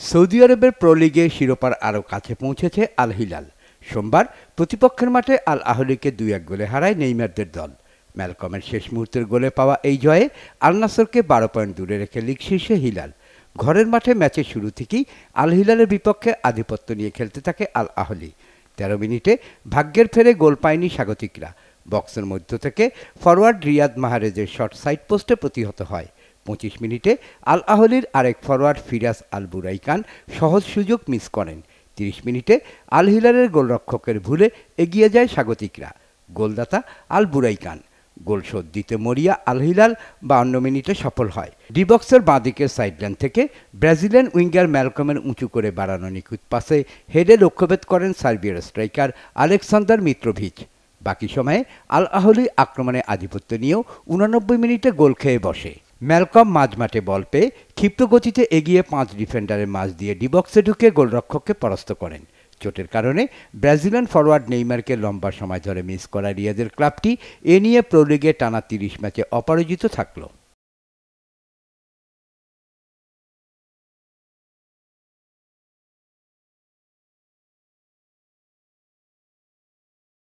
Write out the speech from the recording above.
Saudi আরবের pro লিগে শিরোপার আরও কাছে পৌঁছেছে আল হিলাল। সোমবার প্রতিপক্ষের মাঠে আল আহলিকে ২-১ গোলে হারায় নেইমারদের দল। ম্যালকমের শেষ মুহূর্তের গোলে পাওয়া এই জয়ে আল নাসরকে ১২ পয়েন্ট দূরে রেখে লিগ শীর্ষে হিলাল। ঘরের মাঠে ম্যাচের শুরু থেকেই আল হিলালের বিপক্ষে আধিপত্য নিয়ে খেলতে থাকে আল আহলি। ১৩ মিনিটে ভাগ্যের ফেরে গোল পায়নি স্বাগতিকরা। বক্সের মধ্য থেকে ফরোয়ার্ড রিয়াদ মাহরেজের শট সাইড পোস্টে প্রতিহত হয়। ২৫ মিনিটে আল আহলির আরেক ফরোয়ার্ড ফিরাস আল বুরাইকান সহজ সুযোগ মিস করেন। ৩০ মিনিটে আল হিলালের গোলরক্ষকের ভুলে এগিয়ে যায় স্বাগতিকরা। গোলদাতা আল বুরাইকান। গোল শোধ দিতে মরিয়া আল হিলাল ৫২ মিনিটে সফল হয়। ডি বক্সের বাঁদিকের সাইডলাইন থেকে ব্রাজিলিয়ান উইঙ্গার ম্যালকমের উঁচু করে বাড়ানো নিখুঁত পাসে হেডে লক্ষ্যভেদ করেন সার্বিয়ার স্ট্রাইকার আলেকসান্দার মিত্রোভিচ। বাকি সময়ে আল আহলি আক্রমণে আধিপত্য নিয়েও ৮৯ মিনিটে গোল খেয়ে বসে। ম্যালকম মাঝমাঠে বল পেয়ে ক্ষিপ্ত গতিতে এগিয়ে ৫ ডিফেন্ডারের মাঝ দিয়ে ডি বক্সে ঢুকে গোলরক্ষককে পরাস্ত করেন। চোটের কারণে ব্রাজিলিয়ান ফরোয়ার্ড নেইমারকে লম্বা সময় ধরে মিস করা রিয়াদের ক্লাবটি এ নিয়ে প্রো লিগে টানা ৩০ ম্যাচে অপরাজিত থাকল।